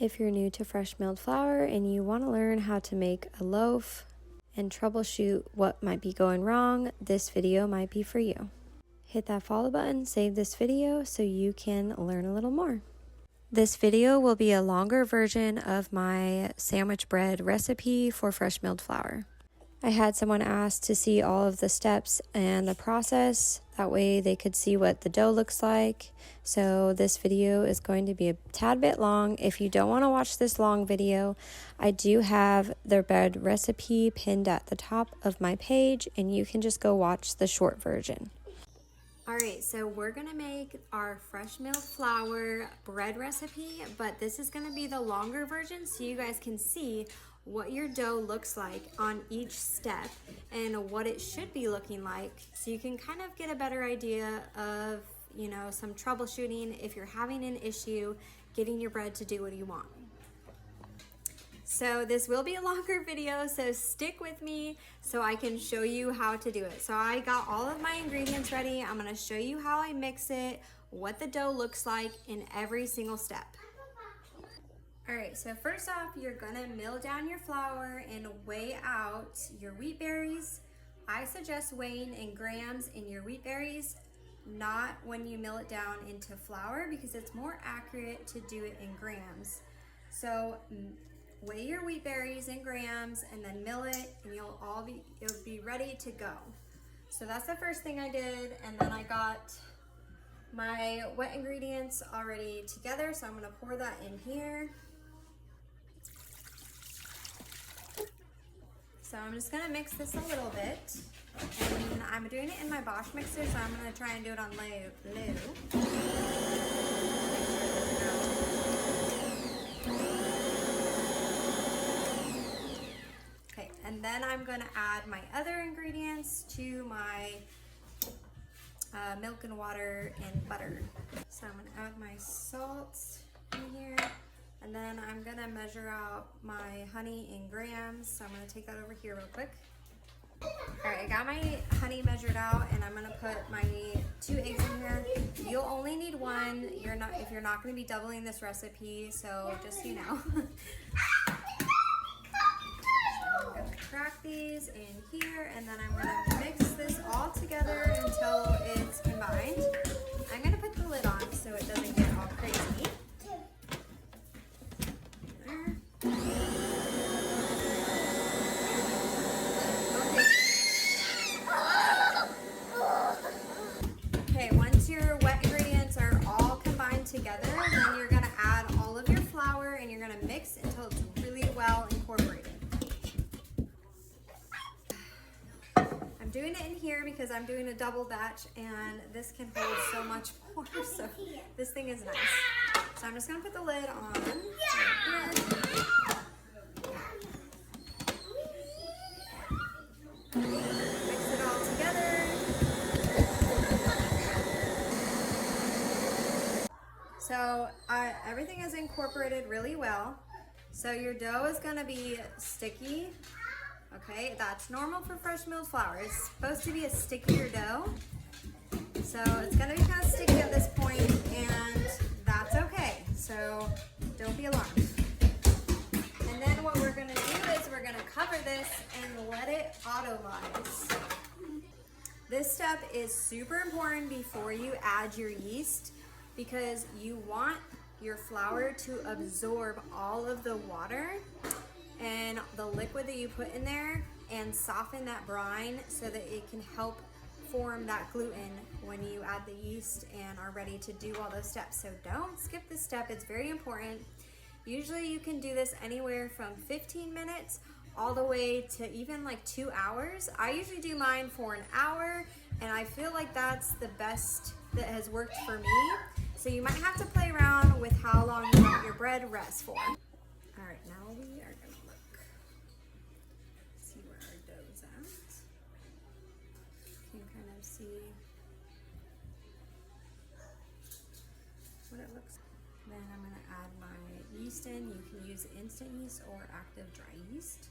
If you're new to fresh milled flour and you want to learn how to make a loaf and troubleshoot what might be going wrong, this video might be for you. Hit that follow button, save this video so you can learn a little more. This video will be a longer version of my sandwich bread recipe for fresh milled flour. I had someone ask to see all of the steps and the process. That way they could see what the dough looks like. So this video is going to be a tad bit long. If you don't want to watch this long video, I do have the bread recipe pinned at the top of my page and you can just go watch the short version. Alright, so we're going to make our fresh milled flour bread recipe, but this is going to be the longer version so you guys can see what your dough looks like on each step and what it should be looking like, so you can kind of get a better idea of, you know, some troubleshooting if you're having an issue getting your bread to do what you want. So this will be a longer video, so stick with me so I can show you how to do it. So I got all of my ingredients ready. I'm going to show you how I mix it, what the dough looks like in every single step. Alright, so first off, you're gonna mill down your flour and weigh out your wheat berries. I suggest weighing in grams in your wheat berries, not when you mill it down into flour, because it's more accurate to do it in grams. So weigh your wheat berries in grams and then mill it, and it'll be ready to go. So that's the first thing I did, and then I got my wet ingredients already together, so I'm gonna pour that in here. So I'm just gonna mix this a little bit, and I'm doing it in my Bosch mixer, so I'm gonna try and do it on low. Okay, and then I'm gonna add my other ingredients to my milk and water and butter. So I'm gonna add my salt in here. And then I'm gonna measure out my honey in grams. So I'm gonna take that over here real quick. All right, I got my honey measured out, and I'm gonna put my 2 eggs in here. You'll only need 1. If you're not gonna be doubling this recipe, so just so you know. So I'm gonna crack these in here, and then I'm gonna mix this all together until it's combined. I'm gonna put the lid on so it doesn't get all crazy. Together, then you're going to add all of your flour and you're going to mix until it's really well incorporated. I'm doing it in here because I'm doing a double batch and this can hold so much more, so this thing is nice. So I'm just going to put the lid on. Mix it all together. So everything is incorporated really well. So your dough is going to be sticky. Okay, that's normal for fresh milled flour. It's supposed to be a stickier dough. So it's going to be kind of sticky at this point, and that's okay. So don't be alarmed. And then what we're going to do is we're going to cover this and let it autolyse. This step is super important before you add your yeast, because you want your flour to absorb all of the water and the liquid that you put in there and soften that brine so that it can help form that gluten when you add the yeast and are ready to do all those steps. So don't skip this step, it's very important. Usually you can do this anywhere from 15 minutes all the way to even like 2 hours. I usually do mine for an hour, and I feel like that's the best that has worked for me. So you might have to play around with how long you let your bread rest for. All right, now we are gonna look, see where our dough's at. You can kind of see what it looks like. Then I'm gonna add my yeast in. You can use instant yeast or active dry yeast.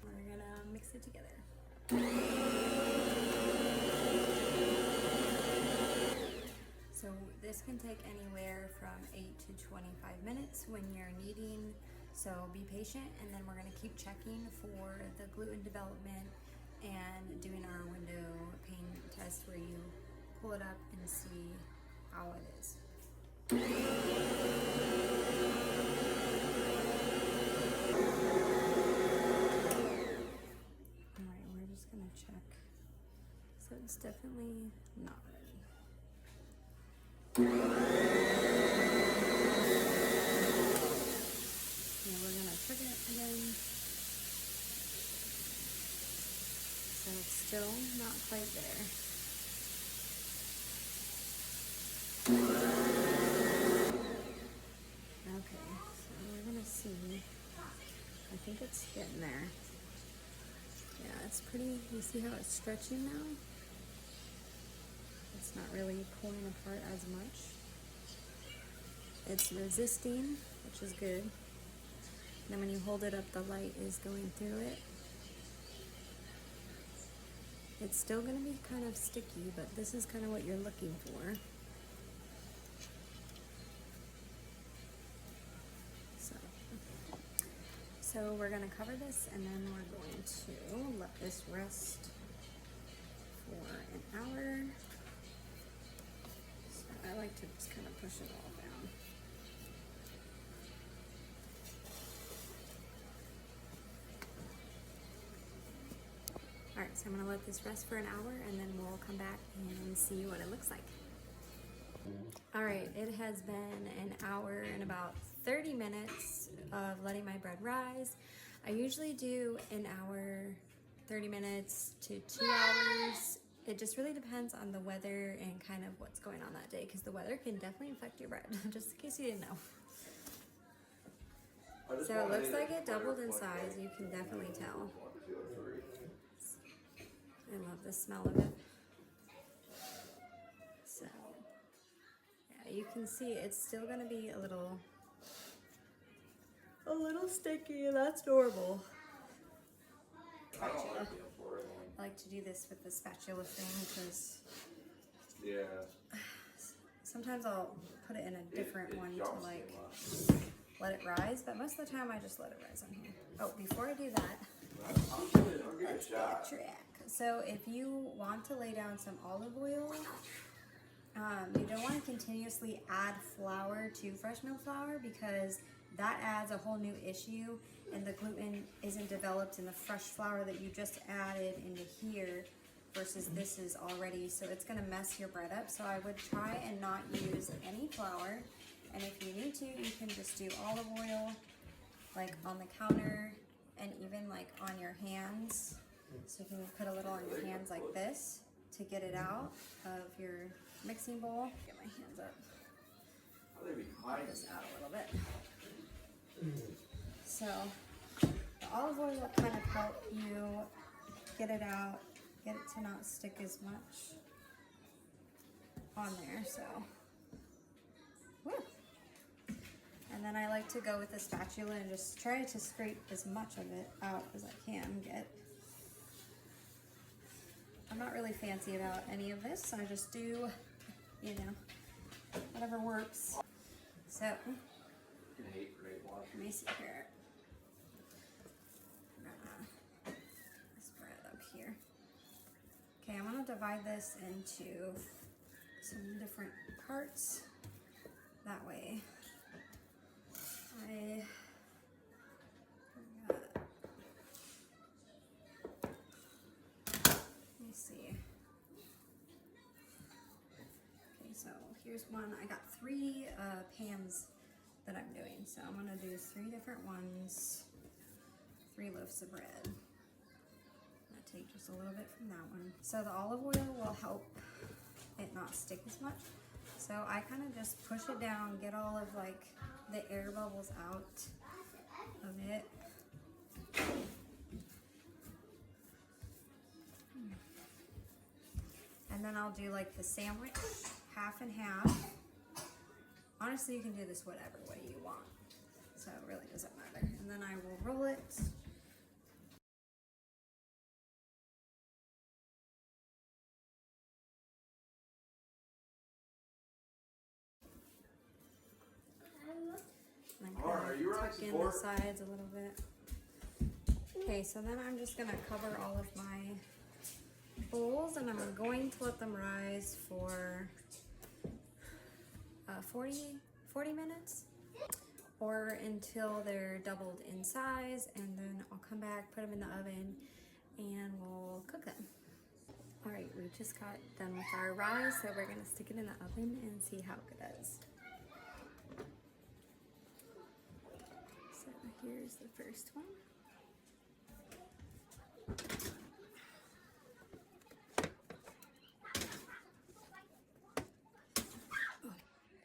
We're gonna mix it together. can take anywhere from 8 to 25 minutes when you're kneading, so be patient, and then we're going to keep checking for the gluten development and doing our window pane test where you pull it up and see how it is. Alright, we're just going to check. So it's definitely not ready. Yeah, we're going to check it again. So it's still not quite there. Okay, so we're gonna see. I think it's getting there. Yeah, it's pretty, you see how it's stretching now? It's not really pulling apart as much. It's resisting, which is good. And then when you hold it up, the light is going through it. It's still going to be kind of sticky, but this is kind of what you're looking for. So we're going to cover this, and then we're going to let this rest for an hour. So I like to just kind of push it all down. Alright, so I'm going to let this rest for an hour, and then we'll come back and see what it looks like. Alright, it has been an hour and about 30 minutes of letting my bread rise. I usually do an hour, 30 minutes to 2 hours. It just really depends on the weather and kind of what's going on that day, because the weather can definitely affect your bread, just in case you didn't know. So it looks like it doubled in size, you can definitely tell. I love the smell of it. So, yeah, you can see it's still gonna be a little sticky, and that's normal. Spatula. I like to do this with the spatula thing because sometimes I'll put it in a different one to like let it rise, but most of the time I just let it rise on here. Oh, before I do that, let's get a trick. So if you want to lay down some olive oil, you don't want to continuously add flour to fresh milk flour, because that adds a whole new issue, and the gluten isn't developed in the fresh flour that you just added into here versus this is already, so it's going to mess your bread up. So I would try and not use any flour, and if you need to, you can just do olive oil like on the counter and even like on your hands. So you can put a little on your hands like this to get it out of your mixing bowl. Get my hands up. Get this out a little bit. So the olive oil will kind of help you get it out, get it to not stick as much on there. So, woo. And then I like to go with the spatula and just try to scrape as much of it out as I can get. I'm not really fancy about any of this. I just do, you know, whatever works. So, let me see here. This bread up here. Okay, I'm gonna divide this into some different parts. That way, let me see. Okay, so here's one. I got 3 pans that I'm doing. So I'm gonna do 3 different ones, 3 loaves of bread. I take just a little bit from that one. So the olive oil will help it not stick as much. So I kind of just push it down, get all of like the air bubbles out of it. And then I'll do like the sandwich, half and half. Honestly, you can do this whatever way you want, so it really doesn't matter. And then I will roll it. And then kind of tuck in the sides a little bit. Okay, so then I'm just gonna cover all of my bowls and I'm going to let them rise for 40 minutes or until they're doubled in size, and then I'll come back, put them in the oven, and we'll cook them. All right, we just got done with our rise, so we're gonna stick it in the oven and see how it does. So here's the first one.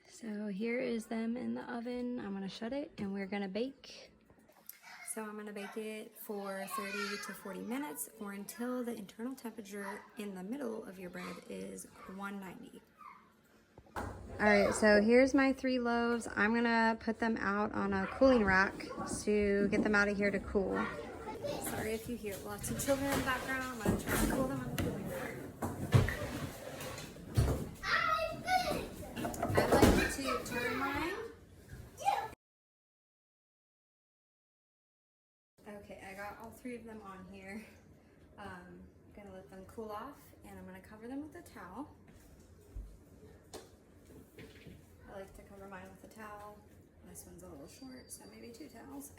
So here is them in the oven. I'm gonna shut it and we're gonna bake. So I'm gonna bake it for 30 to 40 minutes or until the internal temperature in the middle of your bread is 190. All right, so here's my 3 loaves. I'm gonna put them out on a cooling rack to get them out of here to cool. Sorry if you hear lots of children in the background. I'm gonna try to cool them on the cooling rack. I'd like to turn mine. Okay, I got all 3 of them on here. I'm gonna let them cool off and I'm gonna cover them with a towel. I like to cover mine with a towel. This one's a little short, so maybe 2 towels.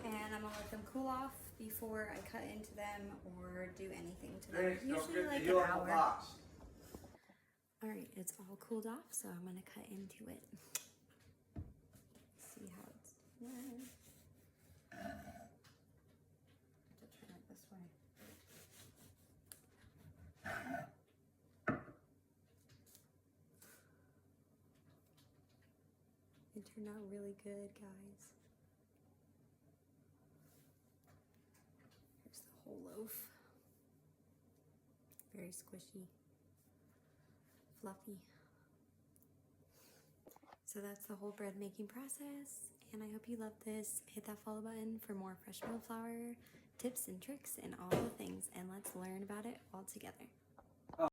And I'm gonna let them cool off before I cut into them or do anything to them. Usually like an hour. All right, it's all cooled off, so I'm gonna cut into it. See how it's doing. I have to turn it this way. It turned out really good, guys. Here's the whole loaf. Very squishy, fluffy. So that's the whole bread making process, and I hope you love this. Hit that follow button for more fresh milled flour tips and tricks and all the things, and let's learn about it all together.